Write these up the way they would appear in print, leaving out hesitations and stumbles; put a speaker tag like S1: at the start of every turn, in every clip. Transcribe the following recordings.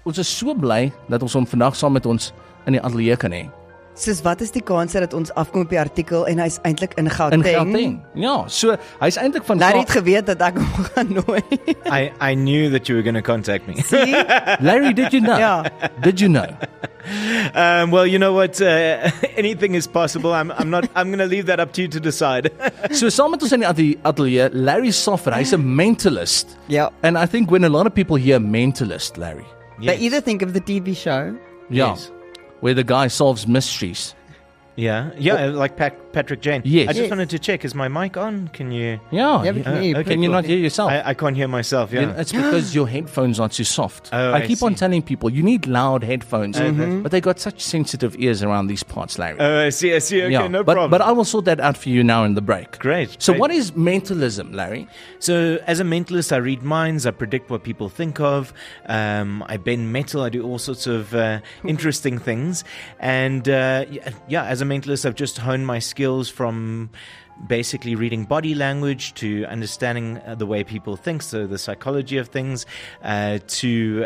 S1: ons is so bly dat ons hom vandag saam met ons in die ateljee kan hê.
S2: Soos wat is die kans dat ons afkom op die artikel en hy's eintlik in
S1: In
S2: Gauteng?
S1: Gauteng. Ja, so hy's eintlik van
S2: Larry het geweet dat ek hom gaan nooi.
S3: I knew that you were going to contact me.
S2: See?
S1: Larry, did you know?
S2: Ja.
S1: Did you know?
S3: Well, you know what? Anything is possible. I'm going to leave that up to you to decide.
S1: So saam met ons in die ateljee, Larry Soffer, hy's a mentalist.
S2: Ja.
S1: And I think when a lot of people hear mentalist, Larry,
S2: They either think of the TV show.
S1: yeah,
S3: Yes.
S1: where the guy solves mysteries.
S3: Yeah, like Patrick Jane.
S1: Yes.
S3: I just
S2: Yes.
S3: wanted to check, is my mic on? Can you...
S1: Yeah,
S2: Yeah, but can you
S1: can you not hear yourself?
S3: I can't hear myself, yeah.
S1: It's because your headphones are too soft.
S3: Oh,
S1: I
S3: I
S1: keep on
S3: see.
S1: telling people, you need loud headphones, but they got such sensitive ears around these parts, Larry.
S3: Oh, I see, okay,
S1: yeah,
S3: no
S1: but,
S3: problem.
S1: But I will sort that out for you now in the break.
S3: Great.
S1: So
S3: great.
S1: what is mentalism, Larry?
S3: So, as a mentalist, I read minds, I predict what people think of, I bend metal, I do all sorts of interesting things. And, as a mentalist, I've just honed my skills from basically reading body language to understanding the way people think, so the psychology of things, to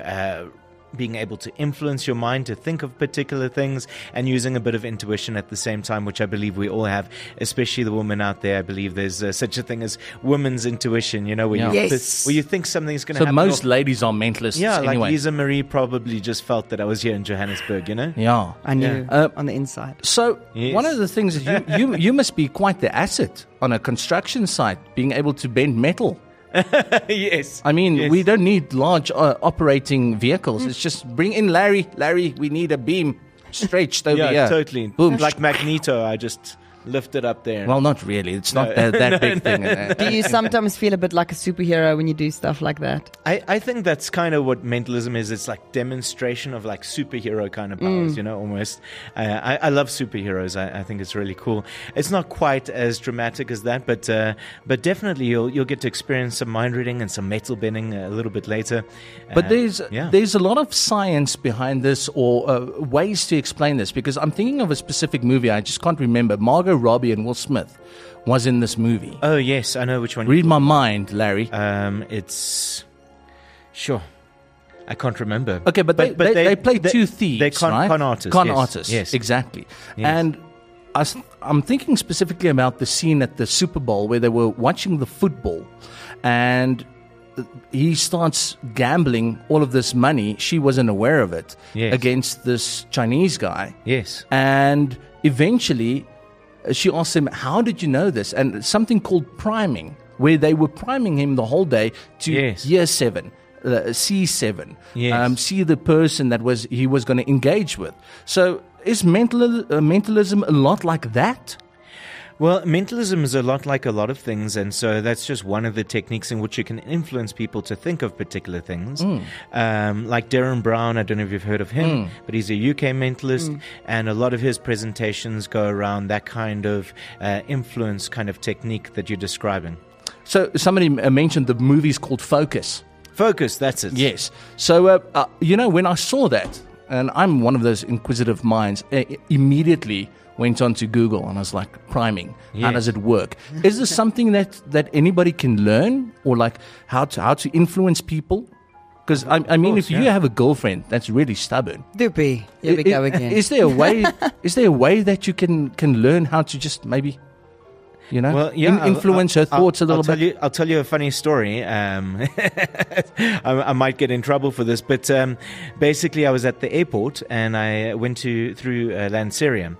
S3: being able to influence your mind to think of particular things, and using a bit of intuition at the same time, which I believe we all have, especially the women out there. I believe there's such a thing as women's intuition, you know, where,
S1: Yeah.
S2: Yes.
S3: where you think something's going to
S1: So
S3: happen.
S1: most ladies are mentalists
S3: Yeah,
S1: anyway.
S3: like Lisa Marie probably just felt that I was here in Johannesburg, you know?
S1: Yeah.
S2: I knew on the inside.
S1: So
S3: Yes.
S1: one of the things is you must be quite the asset on a construction site, being able to bend metal.
S3: Yes.
S1: I mean,
S3: Yes.
S1: we don't need large operating vehicles. It's just bring in Larry. Larry, we need a beam stretched over
S3: Yeah,
S1: here.
S3: totally.
S1: Boom.
S3: Like Magneto, I just lifted up there.
S1: Well, not really. It's not that big thing.
S2: Do you sometimes feel a bit like a superhero when you do stuff like that?
S3: I think that's kind of what mentalism is. It's like demonstration of like superhero kind of powers, you know, almost. I love superheroes. I think it's really cool. It's not quite as dramatic as that, but definitely you'll get to experience some mind reading and some metal bending a little bit later.
S1: But there's
S3: yeah.
S1: there's a lot of science behind this, or ways to explain this, because I'm thinking of a specific movie. I just can't remember. Margot Robbie and Will Smith was in this movie.
S3: Oh yes, I know which one.
S1: Read my mind, Larry.
S3: It's sure. I can't remember.
S1: Okay, but they play two thieves,
S3: They're con
S1: right?
S3: artists.
S1: Con
S3: yes.
S1: artists,
S3: Yes.
S1: exactly.
S3: Yes.
S1: And I'm thinking specifically about the scene at the Super Bowl where they were watching the football, and he starts gambling all of this money. She wasn't aware of it.
S3: Yes.
S1: Against this Chinese guy.
S3: Yes.
S1: And eventually, she asked him, "How did you know this?" And something called priming, where they were priming him the whole day to
S3: Yes.
S1: year 7. C7,
S3: Yes.
S1: see the person that he was going to engage with. So is mentalism a lot like that?
S3: Well, mentalism is a lot like a lot of things, and so that's just one of the techniques in which you can influence people to think of particular things. Like Darren Brown, I don't know if you've heard of him, but he's a UK mentalist, and a lot of his presentations go around that kind of influence kind of technique that you're describing.
S1: So somebody mentioned the movie's called Focus.
S3: Focus, that's it.
S1: Yes. So, when I saw that, and I'm one of those inquisitive minds, immediately went on to Google and I was like, priming, how
S3: Yes.
S1: does it work? Is this something that anybody can learn, or like how to influence people? Because I mean,
S3: course,
S1: if you
S3: yeah.
S1: have a girlfriend that's really stubborn,
S2: Doopie, here we go again.
S1: Is there a way? Is there a way that you can learn how to just maybe,
S3: Well, yeah,
S1: influence her thoughts a little bit?
S3: I'll tell you a funny story. I might get in trouble for this, but basically, I was at the airport and I went through Lanseria,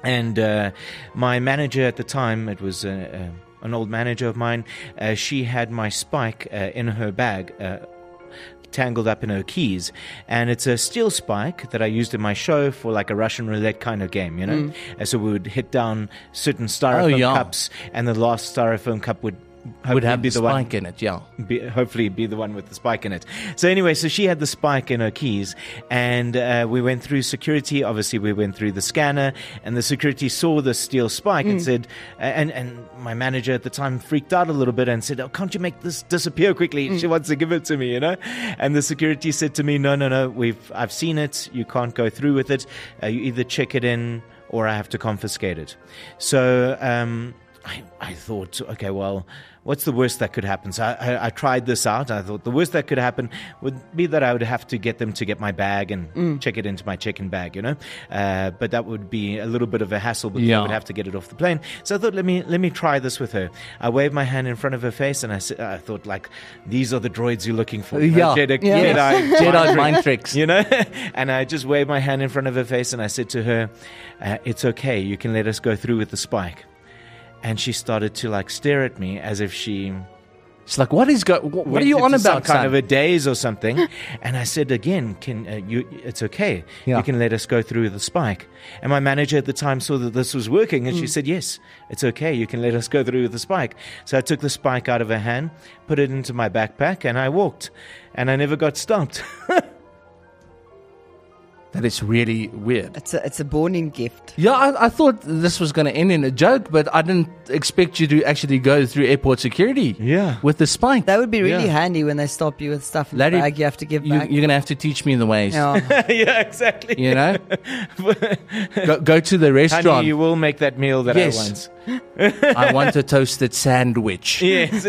S3: and my manager at the time, it was an old manager of mine. She had my spike in her bag. Tangled up in her keys, and it's a steel spike that I used in my show for like a Russian roulette kind of game, you know. And so we would hit down certain styrofoam cups, and the last styrofoam cup would
S1: have
S3: be
S1: the spike in it, yeah.
S3: Hopefully be the one with the spike in it. So anyway, so she had the spike in her keys, and we went through security. Obviously, we went through the scanner, and the security saw the steel spike and said, and my manager at the time freaked out a little bit and said, "Oh, can't you make this disappear quickly? She wants to give it to me, you know." And the security said to me, "No, I've seen it. You can't go through with it. You either check it in, or I have to confiscate it." So I thought, okay, well, what's the worst that could happen? So I tried this out. I thought the worst that could happen would be that I would have to get them to get my bag and check it into my check-in bag, but that would be a little bit of a hassle because I would have to get it off the plane. So I thought, let me try this with her. I waved my hand in front of her face and I thought, like, these are the droids you're looking for.
S1: Jedi mind tricks.
S3: And I just waved my hand in front of her face and I said to her, it's okay, you can let us go through with the spike. And she started to like stare at me as if she's
S1: like, what are you on about?
S3: Some kind of a daze or something. And I said again, it's okay.
S1: Yeah.
S3: You can let us go through the spike. And my manager at the time saw that this was working, and she said, yes, it's okay. You can let us go through the spike. So I took the spike out of her hand, put it into my backpack, and I walked. And I never got stopped.
S1: That is really weird.
S2: It's a born-in gift.
S1: Yeah, I thought this was going to end in a joke, but I didn't expect you to actually go through airport security.
S3: Yeah.
S1: With the spike.
S2: That would be really handy when they stop you with stuff in the bag you have to give back.
S1: You're going to have to teach me the ways.
S2: Yeah,
S3: yeah, exactly.
S1: Go to the restaurant.
S3: Honey, you will make that meal that I want.
S1: I want a toasted sandwich.
S3: Yes.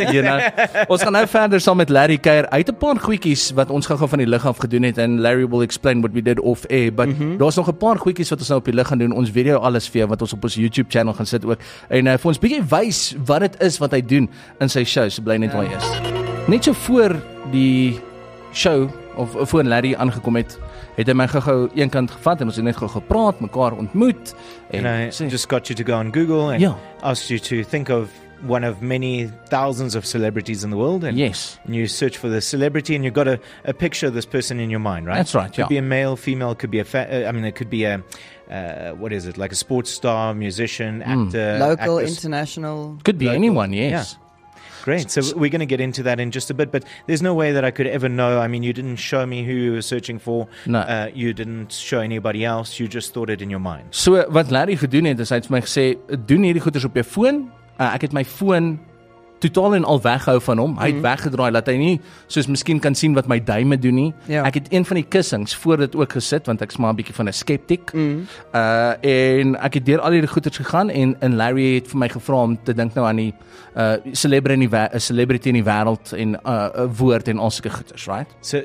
S1: Ons gaan nou verder saam met Larry kuier. Hy het 'n paar goedjies wat ons gou-gou van die lug af gedoen het en Larry will explain what we did off air, but daar's nog 'n paar goedjies wat ons nou op die lug gaan doen. Ons video alles vir jou wat ons op ons YouTube channel gaan sit ook. En vir ons bietjie wys wat dit is wat hy doen in sy show. So bly net waar jy is. Net so voor die show of voor Larry aangekom het hy my gou-gou eenkant gevat en ons het net gou gepraat, mekaar ontmoet
S3: and I just got you to go on Google and asked you to think of one of many thousands of celebrities in the world, and you search for the celebrity and you got a picture of this person in your mind, right?
S1: That's right.
S3: Could be a male, female, could be it could be a what is it, like a sports star, musician, actor,
S2: local,
S3: actress.
S2: International,
S1: could be anyone. Yes.
S3: Great. So we're going to get into that in just a bit, but there's no way that I could ever know. I mean, you didn't show me who you were searching for.
S1: No.
S3: You didn't show anybody else. You just thought it in your mind.
S1: So wat Larry gedoen het, is hy het vir my gesê, doen hierdie goeders op jou foon. Ek het my foon totaal en al weghou van hom. Hy het weggedraai dat hy nie soos miskien kan sien wat my duime doen nie.
S2: Ja.
S1: Ek het een van die kussings voor dit ook gesit want ek's maar 'n bietjie van 'n skeptiek. En ek het deur al hierdie goeders gegaan en Larry het vir my gevra om te dink nou aan die celebrity in die wêreld en 'n woord en al sulke goeders, right?
S3: So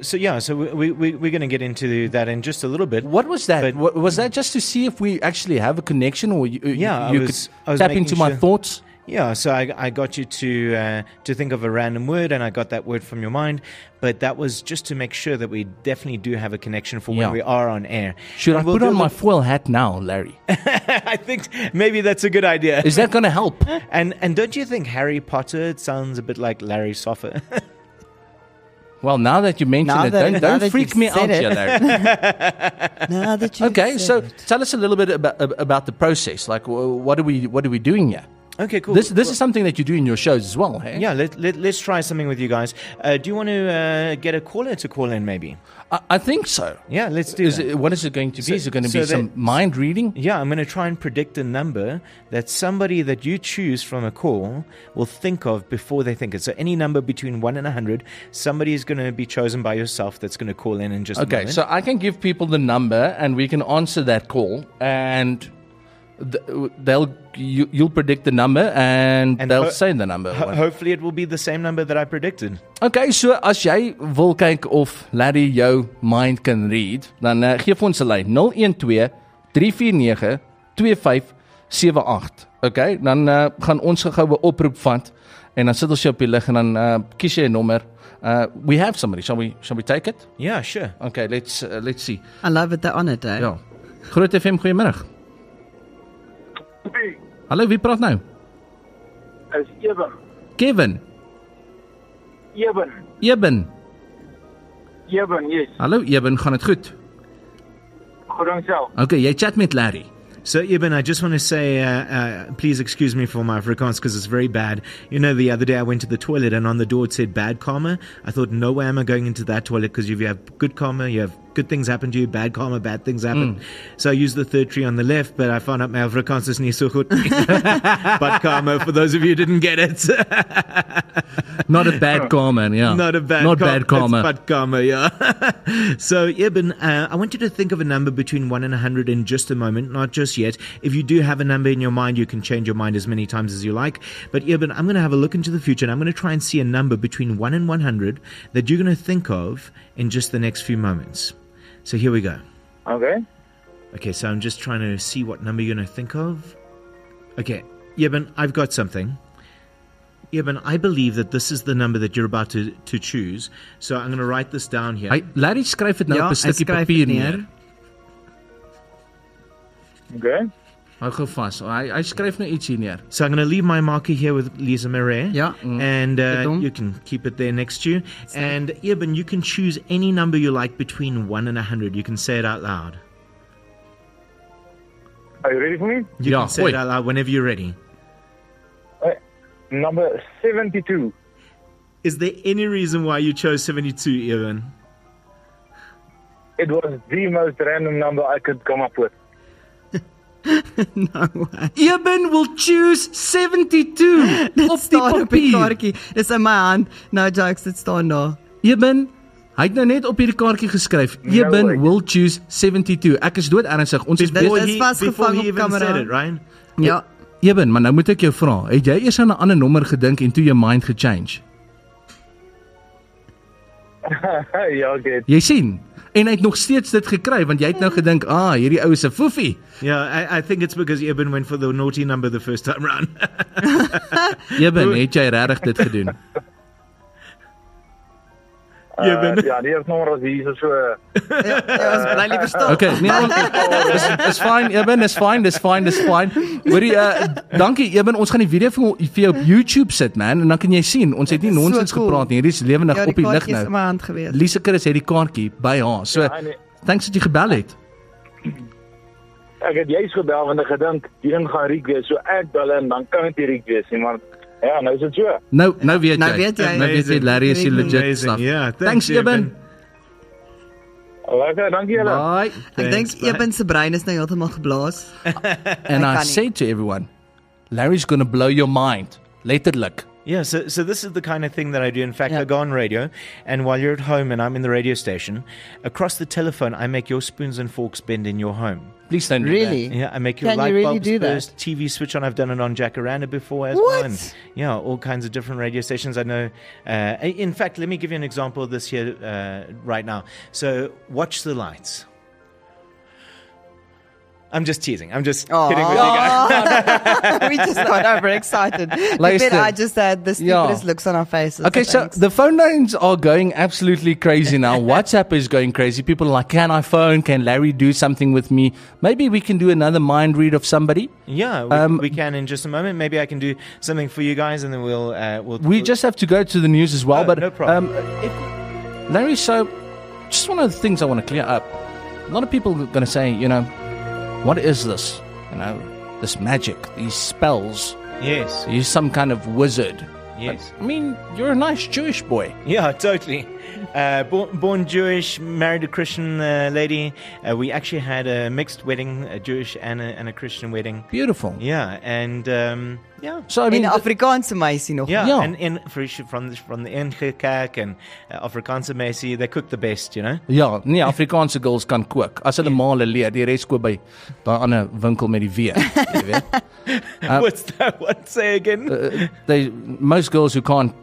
S3: we're going to get into that in just a little bit.
S1: What was that? Was that just to see if we actually have a connection, or you could tap into my thoughts?
S3: Yeah, so I got you to think of a random word, and I got that word from your mind, but that was just to make sure that we definitely do have a connection for when we are on air.
S1: Should I put on my foil hat now, Larry?
S3: I think maybe that's a good idea.
S1: Is that going to help?
S3: And don't you think Harry Potter sounds a bit like Larry Soffer?
S1: Well, now that you mention it, don't freak me out here, Larry.
S2: Now that you
S1: so tell us a little bit about the process. Like, what are we doing here?
S3: Okay, cool.
S1: This is something that you do in your shows as well, hey?
S3: Yeah, let's try something with you guys. Do you want to get a caller to call in, maybe?
S1: I think so.
S3: Yeah, let's do that.
S1: What is it going to be? Is it going to be some mind reading?
S3: Yeah, I'm going to try and predict a number that somebody that you choose from a call will think of before they think it. So any number between 1 and 100, somebody is going to be chosen by yourself that's going to call in just a moment.
S1: Okay, so I can give people the number and we can answer that call, and you'll predict the number and they'll say the number.
S3: Hopefully it will be the same number that I predicted.
S1: Okay, so as jy wil kyk of Larry jou mind kan read, dan gee vir ons 'n lyn 012 349 2578. Okay, dan gaan ons gou 'n oproep vat en dan sit ons jou op die lig en dan kies jy 'n nommer. We have somebody. Shall we take it?
S3: Yeah, sure.
S1: Okay, let's see.
S2: I love it, they're on it, eh?
S1: Ja. Groot FM, goeiemiddag. Hallo, wie praat nou?
S4: Is Eben.
S1: Kevin. Eben,
S4: yes.
S1: Hallo Eben, gaan dit goed?
S4: Goed dan self.
S1: Okay, jy chat met Larry.
S3: So, Eben, I just want to say, please excuse me for my Afrikaans because it's very bad. You know, the other day I went to the toilet and on the door it said bad karma. I thought, no way am I going into that toilet because if you have good karma, you have good things happen to you, bad karma, bad things happen. So I used the third tree on the left, but I found out my Afrikaans is nie so goed. Bad karma, for those of you who didn't get it.
S1: Not a bad karma, yeah.
S3: Not bad karma. It's bad karma, yeah. So, Eben, I want you to think of a number between 1 and 100 in just a moment, not just yet. If you do have a number in your mind, you can change your mind as many times as you like. But, Eben, I'm going to have a look into the future, and I'm going to try and see a number between 1 and 100 that you're going to think of in just the next few moments. So, here we go.
S4: Okay,
S3: so I'm just trying to see what number you're going to think of. Okay, Eben, I've got something. Eben, I believe that this is the number that you're about to choose. So I'm going to write this down here.
S1: Larry skryf dit nou op 'n stukkie papier neer.
S4: Okay.
S1: Hou gou vas. Hy skryf nou iets hier neer.
S3: So I'm going to leave my marker here with Lisa Marais.
S2: Ja.
S3: And you can keep it there next to you. And Eben, you can choose any number you like between 1 and 100. You can say it out loud.
S4: Are you ready for me?
S3: You can say it out loud whenever you're ready.
S4: Number 72.
S3: Is there any reason why you chose 72, Eben?
S4: It was the most random number I could come up with.
S2: No way.
S1: Eben will choose 72 op die papier.
S2: kaartjie. Dis in my hand. No jokes, dit staan daar.
S1: Eben, hy het nou net op hierdie kaartjie geskryf. Eben will choose 72. Ek is dood ernstig. Ons is
S3: Before
S2: Dit is vasgevang op
S3: even
S2: kamera.
S3: said it, right?
S2: Ja.
S1: Eben, maar nou moet ek jou vra. Het jy eers aan 'n ander nommer gedink en toe jou mind gechange?
S4: Ja, okay.
S1: Jy sien? En hy het nog steeds dit gekry want jy het nou gedink, hierdie ou is 'n foefie.
S3: Yeah, I think it's because Eben went for the naughty number the first time round.
S1: Eben, het jy regtig dit gedoen?
S3: Eben.
S4: Ja, die eerste nommer was hier so...
S2: Ja, ons bly liever stil.
S1: Okay, nee, is fine, Eben, is fine. Hoorie, dankie Eben, ons gaan die video vir jou op YouTube sit, man, en dan kan jy sien, ons het nie nonsens gepraat nie, hierdie is lewendig op die lig
S2: Ja, die kaartjie is in
S1: nou.
S2: my hand gewees.
S1: Lise Chris het die kaartjie by haar, so, thanks dat jy gebel het.
S4: Ek het juist gebel want ek gedink, die ding gaan riek wees, so ek bel en dan kan het nie riek wees nie, maar ja, nou is het so.
S1: Nou weet
S2: Nou
S1: jy.
S2: weet jy.
S1: Nou weet jy, Larry is die legit
S3: Amazing,
S1: stuff.
S3: yeah.
S1: Thanks Eben.
S4: Lekker, dankie julle.
S1: Bye.
S2: Ek dink Eben se brein is nou heeltemal geblaas.
S1: And I
S2: kan
S1: say to everyone, Larry's going to blow your mind. Letterlik.
S3: Yeah, so this is the kind of thing that I do. In fact, I go on radio, and while you're at home and I'm in the radio station, across the telephone, I make your spoons and forks bend in your home.
S1: Please don't do
S2: Really?
S3: Yeah, I make your
S2: Can
S3: light
S2: you really
S3: bulbs
S2: do that?
S3: burst, TV switch on. I've done it on Jacaranda before as
S2: What?
S3: well. And, yeah, all kinds of different radio stations. I know. In fact, let me give you an example of this here right now. So watch the lights. I'm just teasing. I'm just kidding with you guys.
S2: We just got overexcited.
S1: Luister.
S2: I just had the stupidest looks on our faces.
S1: Okay, so
S2: thanks.
S1: the phone lines are going absolutely crazy now. WhatsApp is going crazy. People are like, can I phone? Can Larry do something with me? Maybe we can do another mind read of somebody.
S3: Yeah, we can in just a moment. Maybe I can do something for you guys, and then
S1: We just have to go to the news as well.
S3: Oh,
S1: but
S3: no problem.
S1: Larry, so just one of the things I want to clear up. A lot of people are going to say, what is this? This magic, these spells.
S3: Yes.
S1: You're some kind of wizard.
S3: Yes.
S1: I mean, you're a nice Jewish boy.
S3: Yeah, totally. Born Jewish, married a Christian lady. We actually had a mixed wedding, a Jewish and a Christian wedding.
S1: Beautiful.
S3: Yeah, and yeah.
S1: So I mean,
S2: in Afrikaanse meisie nog.
S3: Yeah,
S1: Yeah.
S3: and from the NG Kerk and Afrikaanse meisie, they cook the best,
S1: Ja, nee, Afrikaanse girls kan kook. As hulle maar hulle leer, die res koop by daai ander winkel met die W, jy weet.
S3: What's that one? Say again.
S1: Most girls who can't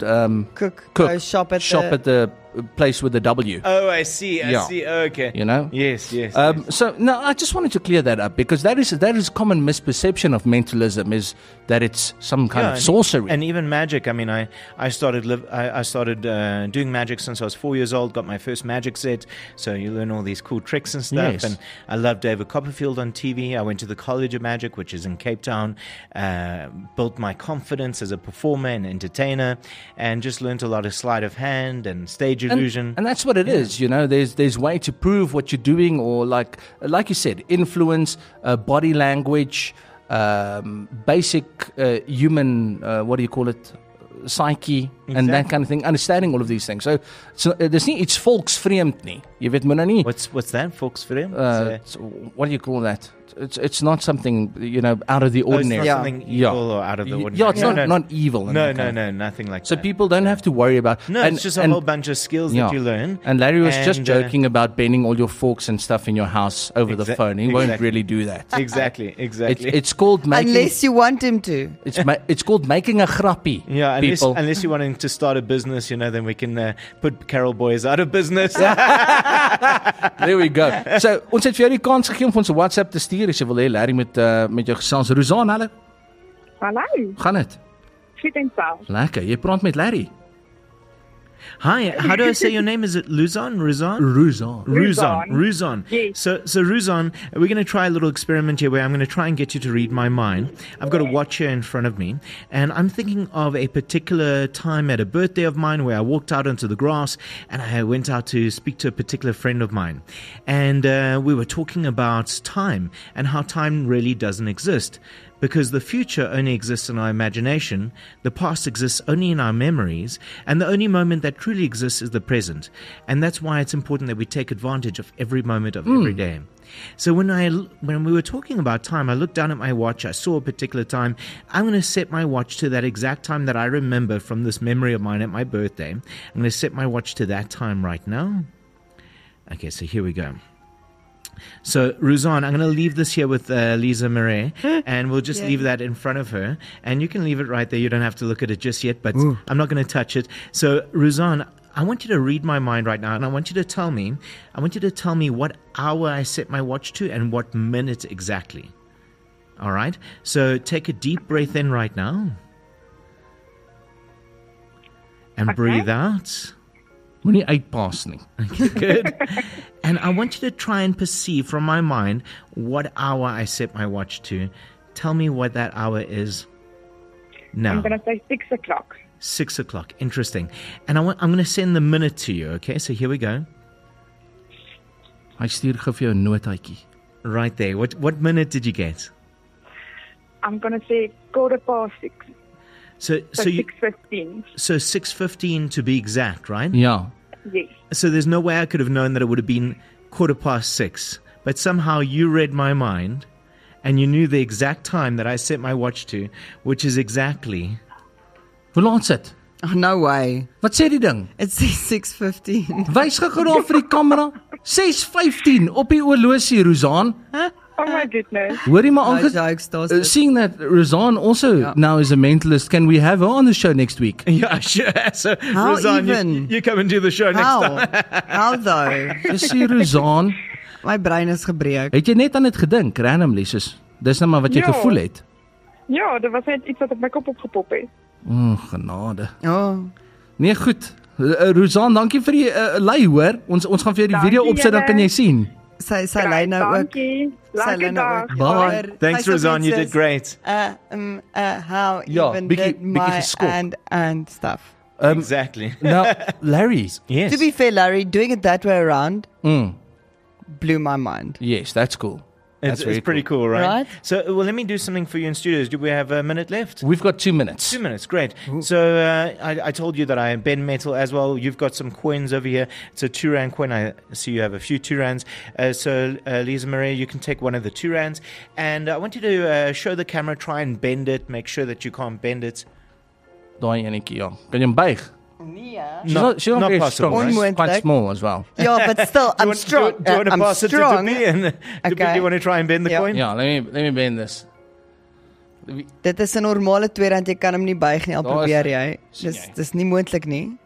S2: Cook.
S1: cook
S2: Go shop at
S1: at the place with the W.
S3: Oh, I see. I
S1: Yeah.
S3: see. Okay. Yes. Yes.
S1: So no, I just wanted to clear that up because that is common misperception of mentalism is that it's some kind of sorcery.
S3: And even magic. I mean, I started doing magic since I was 4 years old. Got my first magic set, so you learn all these cool tricks and stuff.
S1: Yes.
S3: And I love David Copperfield on TV. I went to the College of Magic, which is in Cape Town. Built my confidence as a performer and entertainer, and just learned a lot of sleight of hand and stage illusion.
S1: And that's what it is, There's way to prove what you're doing, or like you said, influence, body language, basic human, what do you call it, psyche, and that kind of thing. Understanding all of these things. So there's nie iets volksvreemd nie. Jy weet moet nou nie.
S3: What's that, folks? For him?
S1: What do you call that? It's not something, out of the
S3: Oh, it's
S1: ordinary.
S3: not something evil or out of the ordinary.
S1: Yeah, it's not evil. and that kind of-
S3: nothing like
S1: So
S3: that.
S1: people don't have to worry about.
S3: No, it's just a whole bunch of skills that you learn.
S1: And Larry was just
S3: And,
S1: joking about bending all your forks and stuff in your house over the phone. He won't really do that.
S3: Exactly.
S1: It's called making.
S2: Unless you want him to.
S1: It's called making a grappie.
S3: Yeah,
S1: people.
S3: unless you're wanting to start a business, then we can put Carol Boys out of business.
S1: There we go. So ons het vir jou die kans gegee om vir ons 'n WhatsApp te stuur as jy wil hê Larry met jou gesels. Rozanne, hallo.
S5: Hallo,
S1: Gaan dit?
S5: goed en self.
S1: Lekker. Jy praat met Larry.
S3: Hi, how do I say your name? Is it Rozanne? Rozanne.
S5: Yes.
S3: So Rozanne, we're going to try a little experiment here where I'm going to try and get you to read my mind. I've got a watch here in front of me, and I'm thinking of a particular time at a birthday of mine where I walked out onto the grass and I went out to speak to a particular friend of mine. And we were talking about time and how time really doesn't exist. Because the future only exists in our imagination, the past exists only in our memories, and the only moment that truly exists is the present. And that's why it's important that we take advantage of every moment of every day. So when we were talking about time, I looked down at my watch, I saw a particular time. I'm going to set my watch to that exact time that I remember from this memory of mine at my birthday. I'm going to set my watch to that time right now. Okay, so here we go. So, Rozanne, I'm going to leave this here with Lisa Marais, and we'll just leave that in front of her. And you can leave it right there. You don't have to look at it just yet, but I'm not going to touch it. So, Rozanne, I want you to read my mind right now, and I want you to tell me what hour I set my watch to and what minute exactly. All right? So, take a deep breath in right now. And breathe out.
S1: Moenie uitpaas nie.
S3: Okay, good. And I want you to try and perceive from my mind what hour I set my watch to. Tell me what that hour is now.
S5: I'm going to say 6 o'clock.
S3: 6 o'clock. Interesting. And I'm going to send the minute to you, okay? So here we go.
S1: Hy stuur gou vir jou 'n notaatjie.
S3: Right there. What minute did you get?
S5: I'm going to say 6:15.
S3: So
S5: 6:15.
S3: So 6:15 to be exact, right?
S1: Ja.
S5: Yes.
S3: So there's no way I could have known that it would have been 6:15. But somehow you read my mind and you knew the exact time that I set my watch to, which is exactly...
S1: Hoe laat sit?
S2: Oh, no way.
S1: Wat sê die ding?
S2: It's 6:15.
S1: Wys gou daar vir die kamera. 6:15 op die horlosie, Rozanne.
S5: Oh my goodness.
S1: Hoorie maar
S2: No jokes, daar's
S1: seeing that Rozanne also now is a mentalist, can we have her on the show next week?
S3: Yeah, sure. So,
S2: How
S3: Rozanne,
S2: even?
S3: you come and do the show next time.
S2: How though?
S1: Dis sê Rozanne,
S2: My brein is gebreek.
S1: het jy net aan dit gedink, randomly, soos dis nou maar wat jy
S5: Ja.
S1: gevoel het?
S5: Ja, dat was net iets wat op my kop opgepop het.
S1: Genade.
S2: Oh.
S1: Nee, goed. Rozanne, dankie vir die lei, hoor. Ons gaan vir jou die video
S5: Dankie,
S1: opsit, dan kan jy
S5: julle.
S1: sien.
S2: Sy lei nou ook.
S5: Dankie.
S2: Sy lei
S5: Lekker
S2: nou
S5: dag.
S2: ook.
S1: Bye.
S3: Thanks,
S2: Rozanne,
S3: Rozanne. You did great.
S2: How
S1: Ja,
S2: even
S1: bietjie-
S2: did
S1: bietjie
S2: my
S1: geskok.
S2: and stuff.
S3: Exactly.
S1: Now, Larry.
S3: Yes.
S2: To be fair, Larry, doing it that way around blew my mind.
S1: Yes, that's cool.
S3: It's pretty cool, right?
S2: Right?
S3: So, well, let me do something for you in studios. Do we have a minute left?
S1: We've got 2 minutes.
S3: 2 minutes, great. So I told you that I bend metal as well. You've got some coins over here. It's a 2 rand coin. I see you have a few 2 rands. So Lisa Marie, you can take one of the 2 rands. And I want you to show the camera, try and bend it. Make sure that you can't bend it.
S1: Daai enetjie, ja. Kan jy hom buig?
S2: Nee.
S1: She's not
S3: not
S1: very
S3: possible,
S1: strong.
S3: right?
S1: She's quite
S2: Onmoontlik.
S1: small as well.
S2: Yeah, but still, I'm strong.
S3: Do you want to
S2: I'm
S3: pass it to
S2: strong.
S3: Doepie? And Doepie, do you want to try and bend the
S2: Yeah.
S3: coin?
S1: Ja, let me bend this.
S2: Dit is 'n normale R2, jy kan hom nie buig nie, al
S1: Daar is
S2: probeer
S1: hy.
S2: jy.
S1: Sien jy.
S2: Dis nie moontlik nie.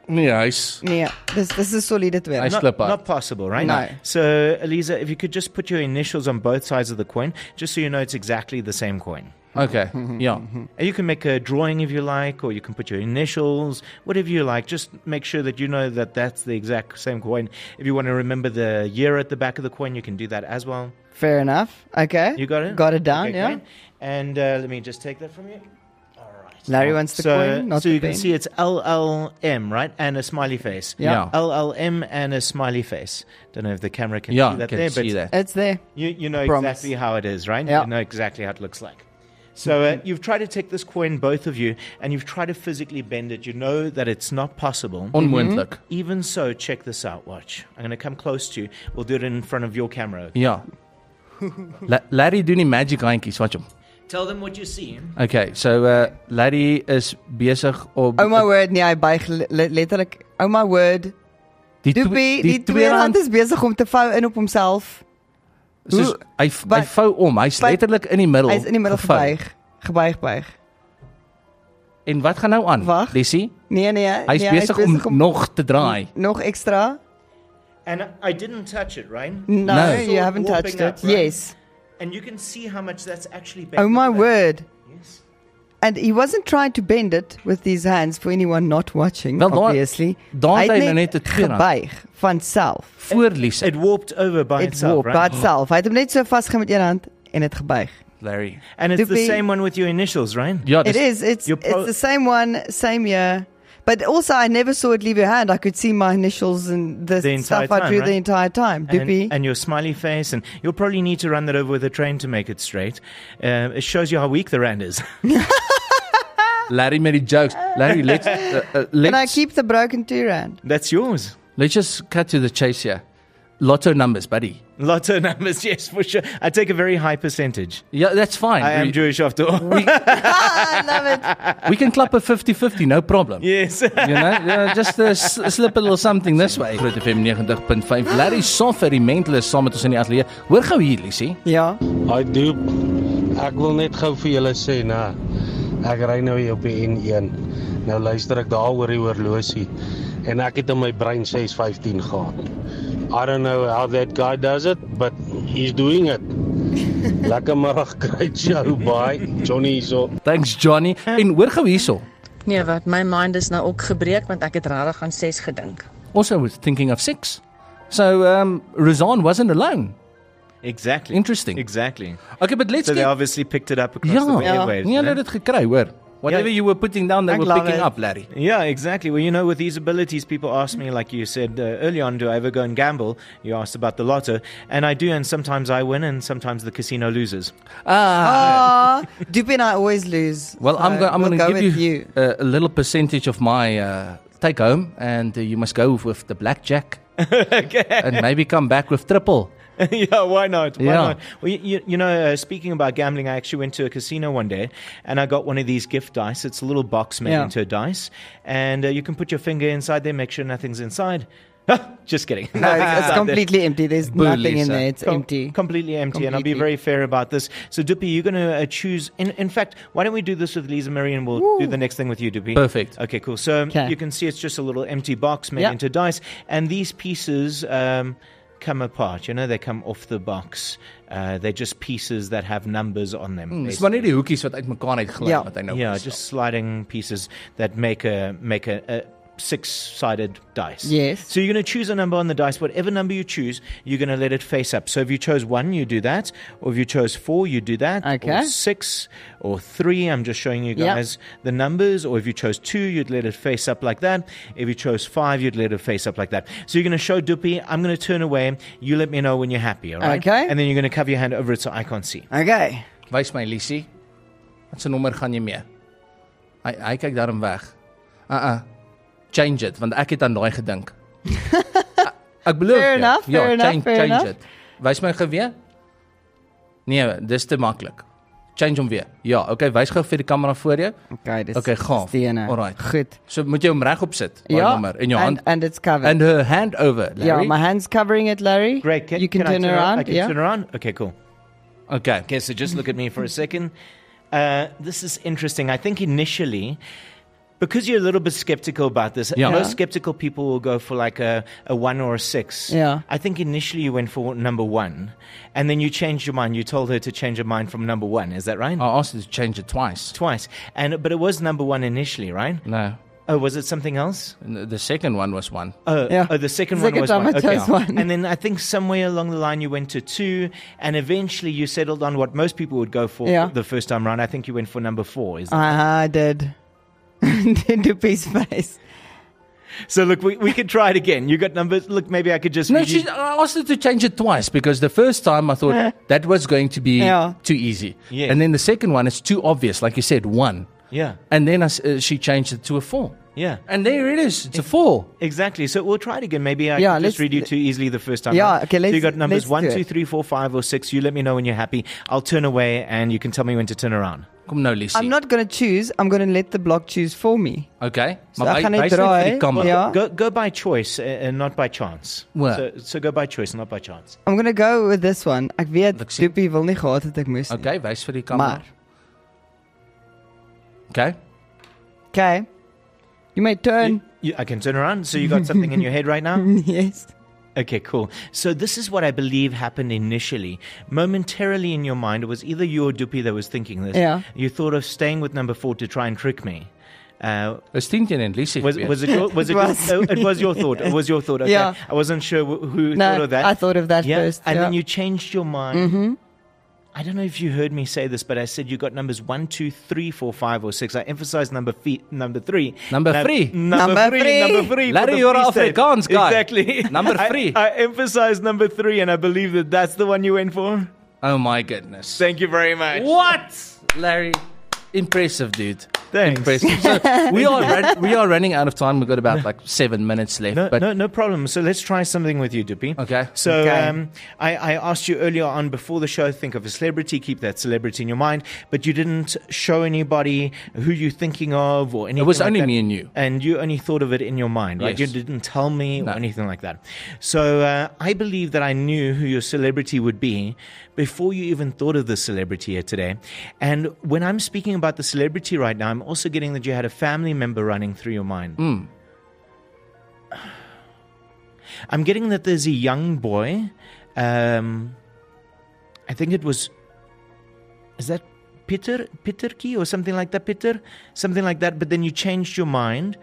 S1: Nee, hy's
S2: Nee, dis 'n soliede R2.
S1: Hy slip uit.
S3: Not possible, right?
S2: No.
S3: So, Elisa, if you could just put your initials on both sides of the coin, just so you know it's exactly the same coin.
S1: Okay. Ja.
S3: And you can make a drawing if you like, or you can put your initials, whatever you like. Just make sure that you know that that's the exact same coin. If you want to remember the year at the back of the coin, you can do that as well.
S2: Fair enough. Okay.
S3: You got it?
S2: Got it down,
S3: Okay,
S2: yeah.
S3: great. And let me just take that from you. All right.
S2: Larry wants the coin, not
S3: so
S2: the
S3: you can
S2: pen.
S3: see it's LLM, right? And a smiley face.
S1: Yeah.
S3: LLM and a smiley face. Don't know if the camera can
S1: Ja,
S3: see that
S1: can
S3: there,
S1: see
S3: but
S1: that.
S2: It's there.
S3: you know
S2: Promise.
S3: exactly how it is, right?
S2: Yeah.
S3: You know exactly how it looks like. So you've tried to take this coin, both of you, and you've tried to physically bend it. You know that it's not possible.
S1: Onmoontlik.
S3: Even so, check this out. Watch. I'm going to come close to you. We'll do it in front of your camera.
S1: Ja. Larry doen die magic handjies, watch hom.
S3: Tell them what you see.
S1: Okay, so Larry is besig om
S2: Oh my word, nee, hy buig letterlik. Oh my word. Doepie, die twee hand is besig om te vou in op homself.
S1: soos, hy vou om, hy's letterlik in die middel.
S2: Hy is in die middel
S1: gevou.
S2: gebuig.
S1: En wat gaan nou aan?
S2: Wag.
S1: Lessie?
S2: Nee,
S1: Hy's besig om nog te draai.
S2: Nog extra?
S3: And I didn't touch it, right?
S2: No,
S1: No.
S2: you haven't
S3: Warping
S2: touched
S3: up,
S2: it.
S3: right?
S2: Yes.
S3: And you can see how much that's actually bent.
S2: Oh my
S3: Look at that.
S2: word.
S3: Yes.
S2: And he wasn't trying to bend it with his hands for anyone not watching,
S1: Wel,
S2: obviously.
S1: daar het hy nou net 'n
S2: net
S1: twee hand.
S2: gebuig van self.
S1: Voor Lise.
S3: It warped over by
S2: It
S3: itself,
S2: warped
S3: right?
S2: by itself. Hy het hom net so vasgehou met een hand en het gebuig.
S1: Larry.
S3: And it's the
S2: Doepie.
S3: same one with your initials, right?
S1: Ja,
S2: It is. It's the same one, same year. But also, I never saw it leave your hand. I could see my initials and the
S3: entire
S2: stuff I
S3: time,
S2: drew
S3: right?
S2: the entire time. Doepie.
S3: And your smiley face, and you'll probably need to run that over with a train to make it straight. It shows you how weak the rand is.
S1: Larry met die jokes. Larry, let's
S2: Can I keep the broken £2?
S3: That's yours.
S1: let's just cut to the chase here. Lotto numbers, buddy.
S3: Lotto numbers, yes, for sure. I take a very high percentage.
S1: Yeah, that's fine.
S3: I am Jewish after all.
S2: I love it.
S1: We can clap a 50-50, no problem.
S3: Yes.
S1: You know, just slip a little something this way. Groot FM 90.5. Larry Soffer, die Mentalist, saam met ons in die ateljee. Hoor gou hier, Lisie.
S2: Ja.
S6: Hi Doep, ek wil net gou vir julle sê, ek ry nou hier op die N1. Nou luister ek daar oor die horlosie en ek het in my brein 6:15 gehad. I don't know how that guy does it, but he's doing it. Lekker middag, great show, bye. Johnny hierso.
S1: Thanks, Johnny. En hoor gou hierso.
S7: Nee, wat my mind is nou ook gebreek want ek het regtig aan 6 gedink.
S1: Also was thinking of 6. So, Rozanne wasn't alone.
S3: Exactly.
S1: Interesting.
S3: Exactly.
S1: Okay, but let's
S3: So they
S1: get...
S3: obviously picked it up across
S1: Ja,
S3: the airwaves.
S1: nee,
S3: right?
S1: hulle het dit gekry, hoor. Whatever you were putting down, they
S2: Ek
S1: were
S2: love
S1: picking
S2: it.
S1: up, Larry.
S3: Yeah, exactly. Well, you know, with these abilities, people ask me, like you said early on, do I ever go and gamble? You asked about the lotto. And I do, and sometimes I win, and sometimes the casino loses.
S2: Doepie and I always lose.
S1: Well,
S2: so
S1: I'm
S2: we'll
S1: going
S2: go
S1: to give
S2: with
S1: you a little percentage of my take home, and you must go with the blackjack.
S3: Okay.
S1: And maybe come back with triple.
S3: Yeah, why not? Why
S1: Yeah.
S3: not? Well, you know, speaking about gambling, I actually went to a casino one day and I got one of these gift dice. It's a little box made into a dice, and you can put your finger inside there, make sure nothing's inside. Just kidding.
S2: No, it's completely empty. There's
S1: Boo,
S2: nothing in
S1: Lisa.
S2: there. It's empty.
S3: Completely empty, and I'll be
S2: Completely.
S3: very fair about this. So, Doepie, you're going to choose. In fact, why don't we do this with Lisa Marie, and we'll do the next thing with you, Doepie.
S1: Perfect.
S3: Okay, cool. So
S2: Okay.
S3: you can see it's just a little empty box made
S2: Yeah.
S3: into dice, and these pieces come apart. You know, they come off the box. They're just pieces that have numbers on them.
S1: Dis maar net die hoekies wat uitmekaar uitgly
S2: Ja.
S1: wat hy nou
S3: Yeah,
S1: is.
S3: just sliding pieces that make a 6-sided dice.
S2: Yes.
S3: So you're going to choose a number on the dice. Whatever number you choose, you're going to let it face up. So if you chose 1, you do that. Or if you chose 4, you do that.
S2: Okay.
S3: Or 6 or 3. I'm just showing you
S2: Yep.
S3: guys the numbers. Or if you chose 2, you'd let it face up like that. If you chose 5, you'd let it face up like that. So you're going to show Doepie. I'm going to turn away. You let me know when you're happy, all right?
S2: Okay.
S3: And then you're going to cover your hand over it so I can't see.
S2: Okay.
S1: Wys my, Lisie. Wat se nommer gaan jy mee? Hy kyk daarom weg. Change it, want ek het aan daai gedink. Ek beloof
S2: Fair
S1: jou.
S2: enough,
S1: Ja,
S2: fair enough, fair
S1: change
S2: enough.
S1: it. Wys my gou weer. Nee, dis te maklik. Change hom weer. Ja, okay, wys gou vir die kamera voor jou.
S2: Okay, dis
S1: Okay, gaaf.
S2: die ene.
S1: Alright.
S2: Goed.
S1: So moet jy hom regop sit, daai
S2: Ja,
S1: nommer in jou hand.
S2: and it's covered.
S1: And her hand over, Larry.
S2: Yeah, my hand's covering it, Larry.
S3: Great.
S2: You can
S3: I
S2: turn around.
S3: I can
S2: Yeah.
S3: turn around? Okay, cool.
S1: Okay.
S3: Okay, so just look at me for a second. This is interesting. I think initially, because you're a little bit skeptical about this,
S1: Yeah.
S3: most skeptical people will go for like a 1 or a 6.
S2: Yeah.
S3: I think initially you went for number 1, and then you changed your mind. You told her to change her mind from number 1. Is that right?
S1: I asked her to change it twice.
S3: Twice. But it was number 1 initially, right?
S1: No.
S3: Oh, was it something else?
S1: And the second one was 1.
S2: Yeah.
S3: Oh, the second
S2: Second
S3: one was
S2: time
S3: 1.
S2: I chose 1.
S3: And then I think somewhere along the line you went to 2, and eventually you settled on what most people would go for
S2: Yeah.
S3: the first time round. I think you went for number 4. Is that
S2: I did. Doepie's face.
S3: So look, we could try it again. You got numbers. Look, maybe I could just
S1: No,
S3: read you-
S1: I asked her to change it twice because the first time I thought that was going to be
S2: Yeah.
S1: too easy.
S3: Yeah.
S1: And then the second one is too obvious, like you said, 1.
S3: Yeah.
S1: And then she changed it to a 4.
S3: Yeah.
S1: And there it is. It's a 4.
S3: Exactly. So we'll try it again. Maybe I
S2: Yeah,
S3: just
S2: let's-
S3: read you too easily the first time.
S2: Yeah,
S3: right?
S2: okay,
S3: So you
S2: let's-
S3: got numbers
S2: let's
S3: 1,
S2: do
S3: 2,
S2: it.
S3: 3, 4, 5, or 6. You let me know when you're happy. I'll turn away and you can tell me when to turn around.
S1: Kom nou, Lise.
S2: I'm not going to choose. I'm going to let the block choose for me.
S1: Okay.
S2: So
S1: Maar
S2: ek gaan net
S1: wys net vir
S2: draai.
S1: die kamera.
S2: Ja.
S3: Go by choice and not by chance.
S1: Well.
S3: So go by choice and not by chance.
S2: I'm going to go with this one. Ek weet
S1: Ek sien.
S2: Doepie wil nie gehad het ek moes nie.
S1: Okay, wys vir die kamera.
S2: Maar,
S1: Okay.
S2: okay. You may turn.
S3: I can turn around. So you got something in your head right now?
S2: Yes.
S3: Okay, cool. So this is what I believe happened initially. Momentarily in your mind, it was either you or Doepie that was thinking this.
S2: Yeah.
S3: You thought of staying with number 4 to try and trick me.
S1: Dis 10 teen en Lise.
S3: Was it your, was it,
S2: was.
S3: your, it was your thought? It was your thought. Okay.
S2: Yeah.
S3: I wasn't sure who
S2: No,
S3: thought of that.
S2: I thought of that
S3: yeah.
S2: first.
S3: And then
S2: yeah.
S3: you changed your mind.
S2: Mm-hmm.
S3: I don't know if you heard me say this, but I said you got numbers 1, 2, 3, 4, 5, or 6. I emphasized number 3.
S1: Number 3.
S3: Number three.
S2: Number three.
S3: for
S1: Larry,
S3: the
S1: you're
S3: free
S1: an
S3: state.
S1: Afrikaans guy.
S3: Exactly.
S1: Number 3.
S3: I emphasized number 3, and I believe that that's the one you went for.
S1: Oh my goodness.
S3: Thank you very much.
S1: What? Larry, impressive, dude.
S3: Thanks.
S1: Impressive. So we are running out of time. We've got about like 7 minutes left.
S3: No problem. So let's try something with you, Doepie.
S1: Okay.
S3: So
S2: Okay.
S3: I asked you earlier on before the show, think of a celebrity, keep that celebrity in your mind, but you didn't show anybody who you're thinking of or anything.
S1: It was
S3: like
S1: only
S3: that.
S1: me and you.
S3: And you only thought of it in your mind, right?
S1: Yes.
S3: You didn't tell me
S1: No.
S3: or anything like that. So I believe that I knew who your celebrity would be before you even thought of the celebrity here today. And when I'm speaking about the celebrity right now, I'm also getting that you had a family member running through your mind. I'm getting that there's a young boy. I think it was... Is that Pietertjie or something like that, Pieter? Something like that, but then you changed your mind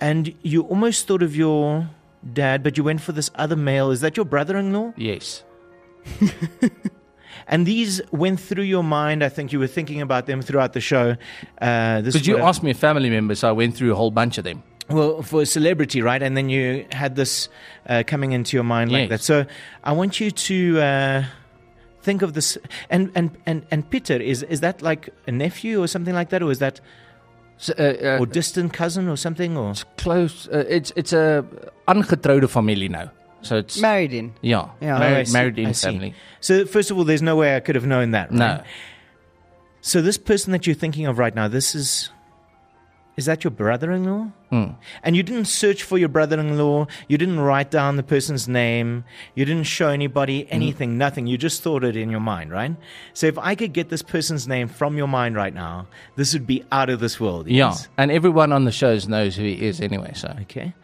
S3: and you almost thought of your dad, but you went for this other male. Is that your brother-in-law?
S1: Yes.
S3: And these went through your mind. I think you were thinking about them throughout the show.
S1: Because you asked me a family member, so I went through a whole bunch of them.
S3: Well, for a celebrity, right? And then you had this coming into your mind like
S1: Yes.
S3: that. So I want you to think of this. And Pieter, is that like a nephew or something like that? Or is that
S1: So,
S3: or distant cousin or something? Or
S1: close. It's a ungetrouwde familie now. So it's
S2: Married in.
S1: yeah,
S2: Yeah.
S3: I see,
S1: married in
S3: I see.
S1: family.
S3: So first of all, there's no way I could have known that, right?
S1: No.
S3: So this person that you're thinking of right now, is that your brother-in-law? And you didn't search for your brother-in-law. You didn't write down the person's name. You didn't show anybody anything, nothing. You just thought it in your mind, right? So if I could get this person's name from your mind right now, this would be out of this world.
S1: Yeah,
S3: Yes?
S1: and everyone on the shows knows who he is anyway. So
S3: Okay.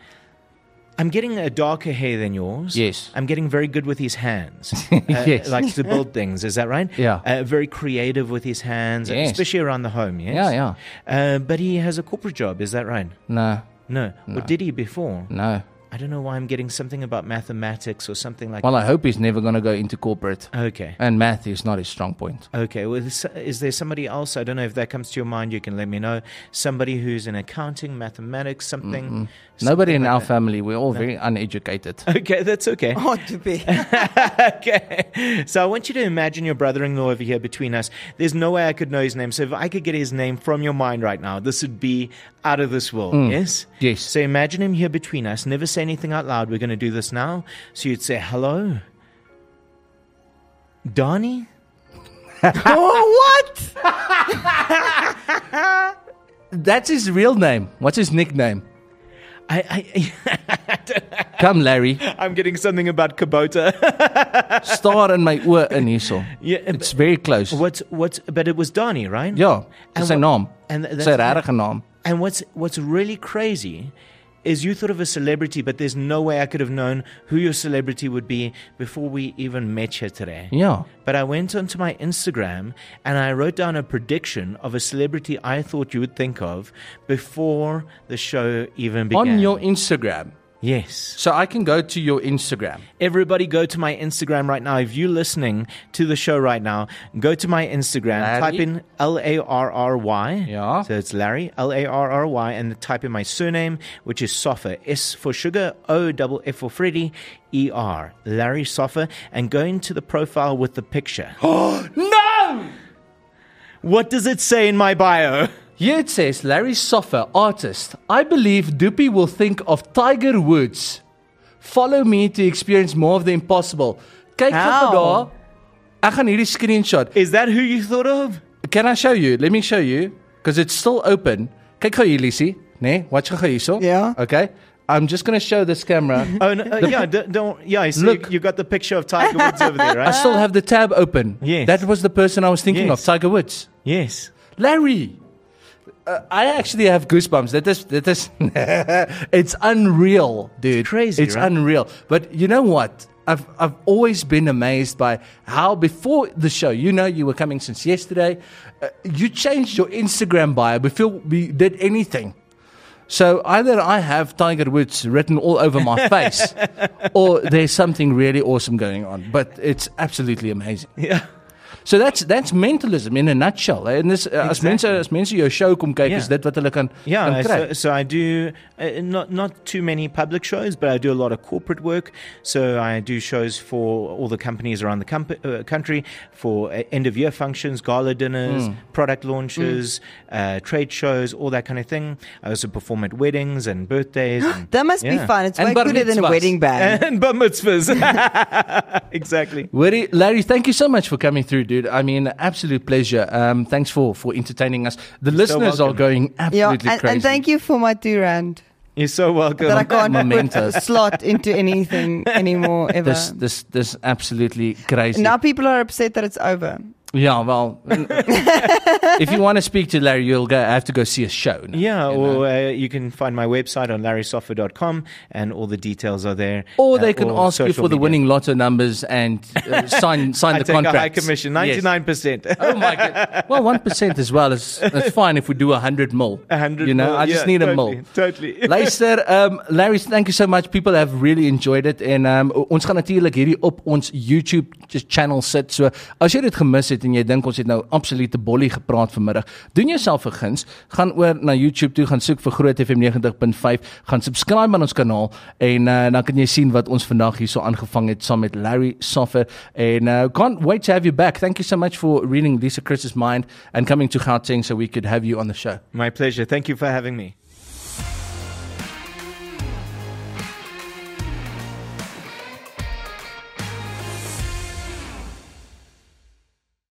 S3: I'm getting a darker hair than yours.
S1: Yes.
S3: I'm getting very good with his hands.
S1: Yes.
S3: Likes to build things. Is that right?
S1: Yeah.
S3: Very creative with his hands,
S1: Yes.
S3: especially around the home, yes?
S1: yeah.
S3: But he has a corporate job. Is that right?
S1: No.
S3: No. Or did he before?
S1: No.
S3: I don't know why I'm getting something about mathematics or something like
S1: Well,
S3: that.
S1: I hope he's never going to go into corporate.
S3: Okay.
S1: And math is not his strong point.
S3: Okay. Well, is there somebody else? I don't know if that comes to your mind. You can let me know. Somebody who's in accounting, mathematics, something.
S1: Nobody in
S3: like
S1: our
S3: that.
S1: family. We're all very uneducated.
S3: Okay, that's okay.
S2: Oh, Doepie.
S3: Okay. So I want you to imagine your brother-in-law over here between us. There's no way I could know his name. So if I could get his name from your mind right now, this would be out of this world. Yes?
S1: Yes.
S3: So imagine him here between us. Never say anything out loud. We're going to do this now. So you'd say, hello, Donnie?
S2: Oh, what?
S1: That's his real name. What's his nickname? Come, Larry.
S3: I'm getting something about Kubota.
S1: Star in my oor in hierso.
S3: Yeah,
S1: It's very close.
S3: but it was Donnie, right?
S1: Ja,
S3: And
S1: dis sy
S3: what-
S1: naam.
S3: and that's-
S1: Sy regte naam.
S3: And what's really crazy is you thought of a celebrity, but there's no way I could have known who your celebrity would be before we even met here today.
S1: Ja.
S3: But I went onto my Instagram and I wrote down a prediction of a celebrity I thought you would think of before the show even began.
S1: On your Instagram.
S3: Yes.
S1: So I can go to your Instagram.
S3: Everybody go to my Instagram right now. If you're listening to the show right now, go to my Instagram,
S1: Larry.
S3: type in Larry.
S1: Yeah.
S3: So it's Larry, Larry, and type in my surname, which is Soffer, S for sugar, O-F-F for Freddy, E-R, Larry Soffer, and go into the profile with the picture.
S1: No!
S3: What does it say in my bio?
S1: Here it says, Larry Soffer, artist. I believe Doepie will think of Tiger Woods. Follow me to experience more of the impossible. Kyk gou daar. Ek gaan hierdie screenshot.
S3: Is that who you thought of?
S1: Can I show you? Let me show you. Because it's still open. Kyk gou hier, Lisie. Nee, watch gou hierso.
S2: Yeah.
S1: Okay. I'm just going to show this camera.
S3: Oh, no, so
S1: Look.
S3: you got the picture of Tiger Woods over there, right?
S1: I still have the tab open.
S3: Yes.
S1: That was the person I was thinking of, Tiger Woods.
S3: Yes.
S1: Larry. I actually have goosebumps. That is it's unreal, dude.
S3: It's crazy,
S1: It's
S3: right?
S1: unreal. But you know what? I've always been amazed by how before the show, you were coming since yesterday, you changed your Instagram bio before we did anything. So either I have Tiger Woods written all over my face, or there's something really awesome going on. But it's absolutely amazing.
S3: Yeah.
S1: So that's mentalism in a nutshell. En dis as mense jou show kom kyk, is dit wat hulle kan kry.
S3: So I do not too many public shows, but I do a lot of corporate work. So I do shows for all the companies around the country for end of year functions, gala dinners, product launches, trade shows, all that kind of thing. I also perform at weddings and birthdays.
S2: That must be fun. It's way
S1: bar
S2: gooder than a
S1: mitzvahs.
S2: wedding band.
S3: And bar mitzvahs. Exactly.
S1: Larry, thank you so much for coming through, dude. I mean, absolute pleasure. Thanks for entertaining us. The listeners are going absolutely crazy.
S2: And thank you for my $2.
S3: You're so welcome.
S2: That I can't put a slot into anything anymore ever.
S1: This absolutely crazy.
S2: Now people are upset that it's over.
S1: Yeah, well, if you want to speak to Larry, you'll have to go see a show.
S3: Or you can find my website on larrysoffer.com and all the details are there.
S1: Or they can ask you for the winning lotto numbers and sign the contract.
S3: I take a high commission, 99%.
S1: Yes. Oh my God. Well, 1% as well is fine if we do 100 mil.
S3: 100 mil.
S1: I just need a mil.
S3: Totally.
S1: Luister, Larry, thank you so much. People have really enjoyed it. En ons gaan natuurlijk hierdie op ons YouTube channel sit. So as jy dit gemis het en jy dink ons het nou absolute bollie gepraat vanmiddag, doen jouself 'n guns, gaan oor na YouTube toe, gaan soek vir Groot FM 90.5, gaan subscribe aan ons kanaal en dan kan jy sien wat ons vandag hierso aangevang het saam met Larry Soffer en can't wait to have you back. Thank you so much for reading Lise Chris's mind and coming to Gauteng so we could have you on the show.
S3: My pleasure. Thank you for having me.